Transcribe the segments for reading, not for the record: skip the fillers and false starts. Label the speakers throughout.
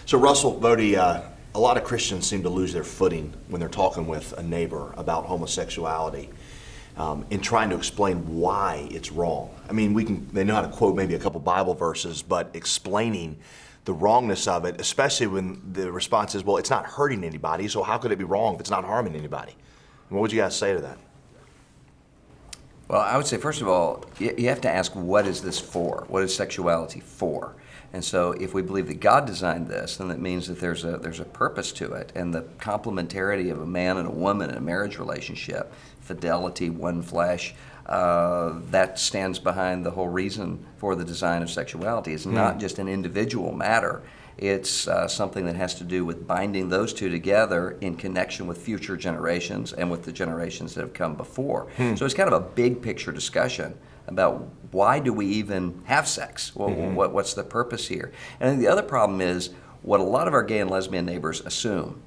Speaker 1: So Russell, Voddie, a lot of Christians seem to lose their footing when they're talking with a neighbor about homosexuality, in trying to explain why it's wrong. I mean, they know how to quote maybe a couple Bible verses, but explaining the wrongness of it, especially when the response is, well, it's not hurting anybody, so how could it be wrong if it's not harming anybody? What would you guys say to that?
Speaker 2: Well, I would say, first of all, you have to ask, what is this for? What is sexuality for? And so if we believe that God designed this, then that means that there's a purpose to it. And the complementarity of a man and a woman in a marriage relationship, fidelity, one flesh, that stands behind the whole reason for the design of sexuality. It's not just an individual matter. It's something that has to do with binding those two together in connection with future generations and with the generations that have come before. So it's kind of a big picture discussion about why do we even have sex? Well, what's the purpose here? And then the other problem is what a lot of our gay and lesbian neighbors assume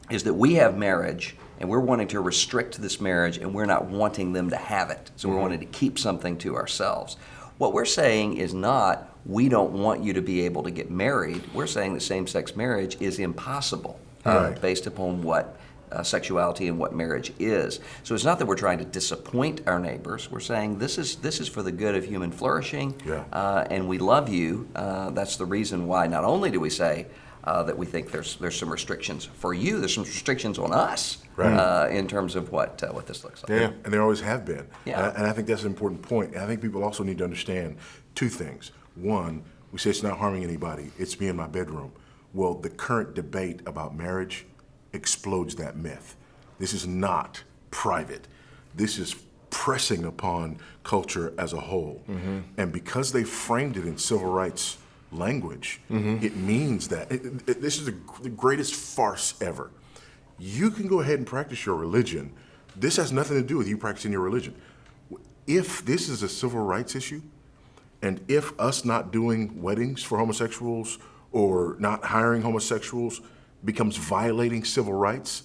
Speaker 2: is that we have marriage and we're wanting to restrict this marriage and we're not wanting them to have it. So we're wanting to keep something to ourselves. What we're saying is not, we don't want you to be able to get married. We're saying that same-sex marriage is impossible based upon what sexuality and what marriage is. So it's not that we're trying to disappoint our neighbors. We're saying this is for the good of human flourishing, and we love you. That's the reason why not only do we say that we think there's some restrictions for you, there's some restrictions on us in terms of what this looks like.
Speaker 3: Yeah, and there always have been.
Speaker 2: Yeah.
Speaker 3: And I think that's an important point. And I think people also need to understand two things. One, we say it's not harming anybody, it's me in my bedroom. Well, the current debate about marriage explodes that myth. This is not private. This is pressing upon culture as a whole. And because they framed it in civil rights language, it means that this is the greatest farce ever. You can go ahead and practice your religion. This has nothing to do with you practicing your religion. If this is a civil rights issue, and if us not doing weddings for homosexuals or not hiring homosexuals becomes violating civil rights,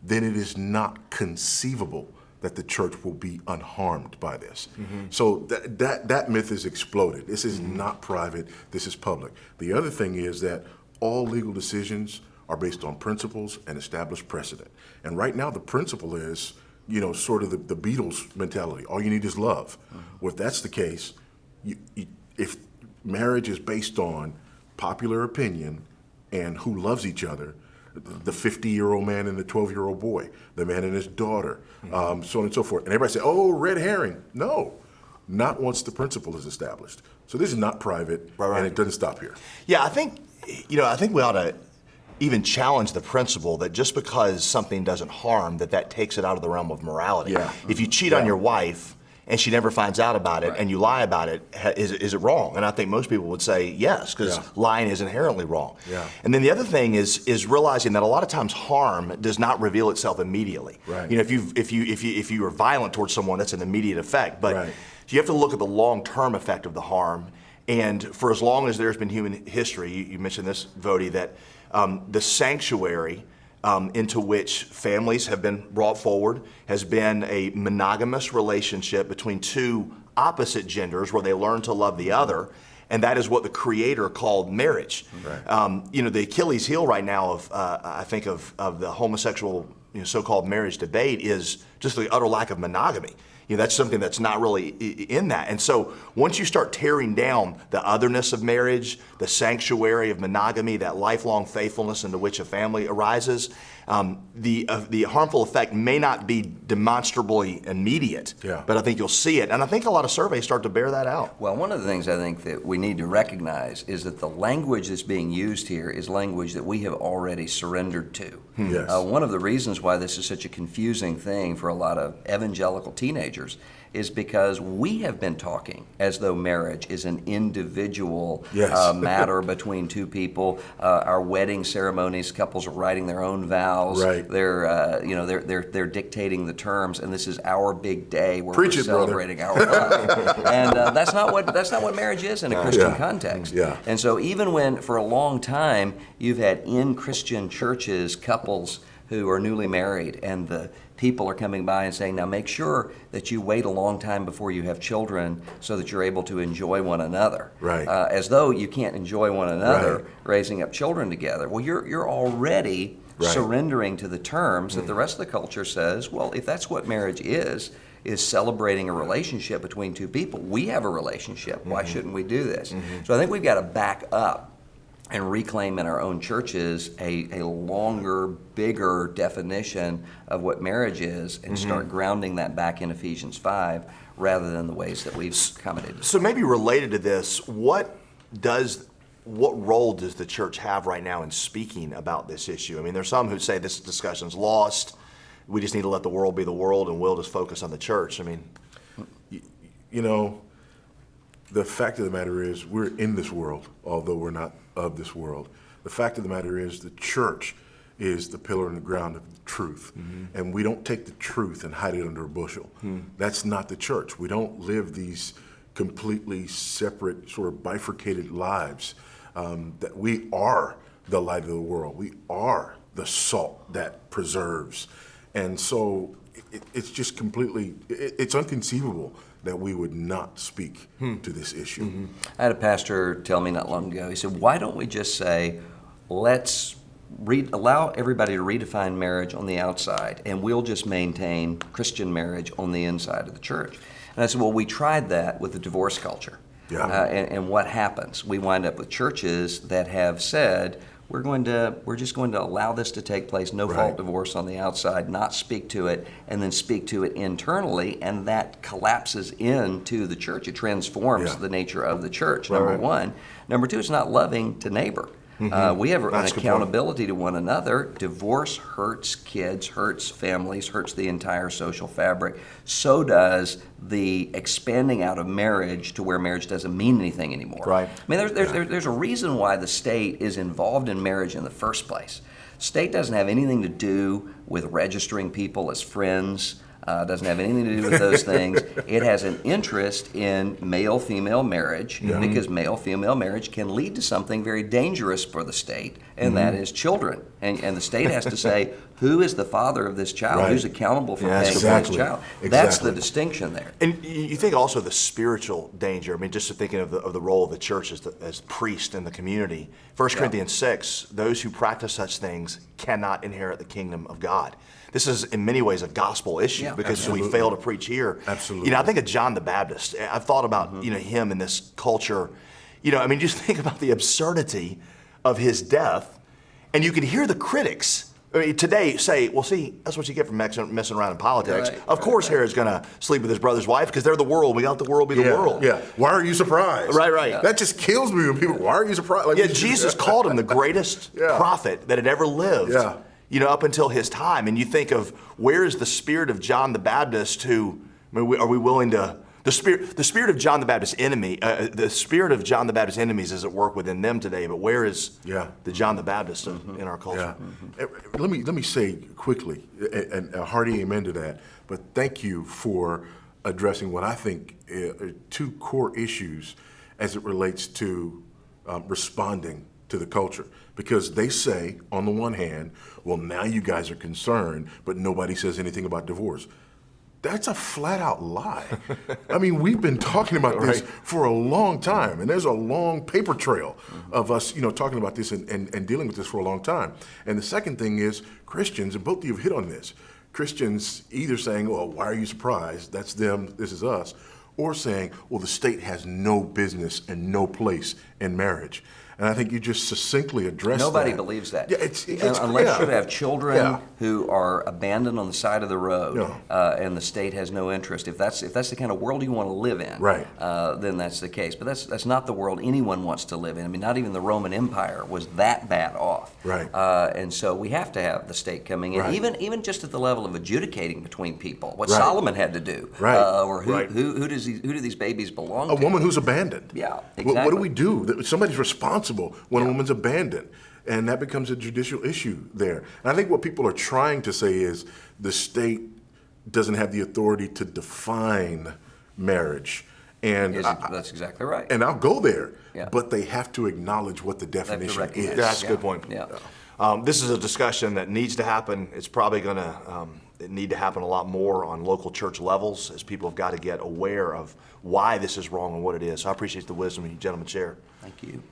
Speaker 3: then it is not conceivable that the church will be unharmed by this. So that myth is exploded. This is not private, this is public. The other thing is that all legal decisions are based on principles and established precedent. And right now the principle is, sort of the Beatles mentality, all you need is love. Well, if that's the case, if marriage is based on popular opinion and who loves each other, the 50-year-old man and the 12-year-old boy, the man and his daughter, so on and so forth. And everybody say, oh, red herring. No, not once the principle is established. So this is not private, and it doesn't stop here.
Speaker 1: Yeah, I think we ought to even challenge the principle that just because something doesn't harm, that takes it out of the realm of morality.
Speaker 3: Yeah.
Speaker 1: If you cheat on your wife and she never finds out about it and you lie about it, is it wrong? And I think most people would say yes, because lying is inherently wrong.
Speaker 3: Yeah.
Speaker 1: And then the other thing is realizing that a lot of times harm does not reveal itself immediately.
Speaker 3: Right.
Speaker 1: If you are violent towards someone, that's an immediate effect. But you have to look at the long-term effect of the harm. And for as long as there's been human history, you mentioned this, Voddie, that the sanctuary into which families have been brought forward has been a monogamous relationship between two opposite genders where they learn to love the other, and that is what the Creator called marriage. The Achilles heel right now of I think of the homosexual so-called marriage debate is just the utter lack of monogamy. That's something that's not really in that. And so once you start tearing down the otherness of marriage, the sanctuary of monogamy, that lifelong faithfulness into which a family arises, the harmful effect may not be demonstrably immediate, but I think you'll see it. And I think a lot of surveys start to bear that out.
Speaker 2: Well, one of the things I think that we need to recognize is that the language that's being used here is language that we have already surrendered to. One of the reasons why this is such a confusing thing for a lot of evangelical teenagers is because we have been talking as though marriage is an individual matter between two people. Our wedding ceremonies, couples are writing their own vows. They're dictating the terms, and this is our big day where we're celebrating our love. And that's not what marriage is in a Christian context. And so even when for a long time you've had in Christian churches couples who are newly married, and the people are coming by and saying, now make sure that you wait a long time before you have children so that you're able to enjoy one another.
Speaker 3: Right.
Speaker 2: As though you can't enjoy one another
Speaker 3: Right.
Speaker 2: raising up children together. Well, you're already
Speaker 3: Right.
Speaker 2: surrendering to the terms that the rest of the culture says, well, if that's what marriage is celebrating a relationship between two people. We have a relationship. Why shouldn't we do this? So I think we've got to back up and reclaim in our own churches a longer, bigger definition of what marriage is and start grounding that back in Ephesians 5 rather than the ways that we've accommodated.
Speaker 1: So maybe related to this, what role does the church have right now in speaking about this issue? I mean, there's some who say this discussion's lost. We just need to let the world be the world and we'll just focus on the church. I mean,
Speaker 3: You know, the fact of the matter is we're in this world, although we're not of this world. The fact of the matter is the church is the pillar and the ground of truth. And we don't take the truth and hide it under a bushel. That's not the church. We don't live these completely separate, sort of bifurcated lives. That we are the light of the world. We are the salt that preserves. And so it's just completely, it's inconceivable that we would not speak to this issue.
Speaker 2: I had a pastor tell me not long ago, he said, why don't we just say, let's allow everybody to redefine marriage on the outside, and we'll just maintain Christian marriage on the inside of the church. And I said, well, we tried that with the divorce culture.
Speaker 3: Yeah.
Speaker 2: And what happens? We wind up with churches that have said, we're just going to allow this to take place, no fault divorce on the outside, not speak to it, and then speak to it internally, and that collapses into the church. It transforms the nature of the church, number one. Number two, it's not loving to neighbor. We have an accountability to one another. Divorce hurts kids, hurts families, hurts the entire social fabric. So does the expanding out of marriage to where marriage doesn't mean anything anymore.
Speaker 1: Right.
Speaker 2: I mean, there's a reason why the state is involved in marriage in the first place. State doesn't have anything to do with registering people as friends. Doesn't have anything to do with those things. It has an interest in male-female marriage because male-female marriage can lead to something very dangerous for the state, and that is children. And the state has to say, who is the father of this child?
Speaker 3: Right.
Speaker 2: Who's accountable for paying for
Speaker 3: exactly.
Speaker 2: this child? That's
Speaker 3: Exactly.
Speaker 2: the distinction there.
Speaker 1: and you think also the spiritual danger. I mean, just thinking of the role of the church as priest in the community. 1 Corinthians 6, those who practice such things cannot inherit the kingdom of God. This is in many ways a gospel issue because we fail to preach here.
Speaker 3: Absolutely.
Speaker 1: You know, I think of John the Baptist. I've thought about him in this culture. You know, I mean, just think about the absurdity of his death, and you can hear the critics today say, well, see, that's what you get from messing around in politics.
Speaker 2: Right,
Speaker 1: of course Herod's going to sleep with his brother's wife because they're the world. We got the world be the world.
Speaker 3: Yeah. Why are you surprised?
Speaker 1: Right.
Speaker 3: That just kills me when people, why are you surprised? Like,
Speaker 1: Yeah, Jesus called him the greatest prophet that had ever lived.
Speaker 3: Yeah.
Speaker 1: You know, up until his time. And you think of where is the spirit of John the Baptist who, I mean, are we willing to, the spirit of John the Baptist's the spirit of John the Baptist's enemies is at work within them today, but where is the John the Baptist in our culture?
Speaker 3: Yeah. Let me say quickly, and a hearty amen to that, but thank you for addressing what I think are two core issues as it relates to responding to the culture. Because they say, on the one hand, well, now you guys are concerned, but nobody says anything about divorce. That's a flat out lie. I mean, we've been talking about this for a long time, and there's a long paper trail of us, talking about this and dealing with this for a long time. And the second thing is Christians, and both of you have hit on this, Christians either saying, well, why are you surprised? That's them, this is us, or saying, well, the state has no business and no place in marriage. And I think you just succinctly addressed
Speaker 2: Nobody
Speaker 3: that.
Speaker 2: believes that.
Speaker 3: Yeah, it's
Speaker 2: unless you have children
Speaker 3: Yeah.
Speaker 2: who are abandoned on the side of the road, and the state has no interest. If that's the kind of world you want to live in, then that's the case. But that's not the world anyone wants to live in. I mean, not even the Roman Empire was that bad off.
Speaker 3: Right.
Speaker 2: And so we have to have the state coming in, even just at the level of adjudicating between people. What
Speaker 3: Right.
Speaker 2: Solomon had to do,
Speaker 3: Right.
Speaker 2: or who do these babies belong to?
Speaker 3: A woman who's abandoned.
Speaker 2: Yeah,
Speaker 3: What
Speaker 2: exactly.
Speaker 3: do we do? Somebody's responsible when a woman's abandoned. And that becomes a judicial issue there. And I think what people are trying to say is the state doesn't have the authority to define marriage. And
Speaker 2: That's exactly right.
Speaker 3: and I'll go there,
Speaker 2: Yeah.
Speaker 3: but they have to acknowledge what the definition
Speaker 2: recognize
Speaker 3: is.
Speaker 2: it.
Speaker 1: That's a good point.
Speaker 2: Yeah.
Speaker 1: This is a discussion that needs to happen. It's probably going to need to happen a lot more on local church levels, as people have got to get aware of why this is wrong and what it is. So I appreciate the wisdom you gentlemen share.
Speaker 2: Thank you.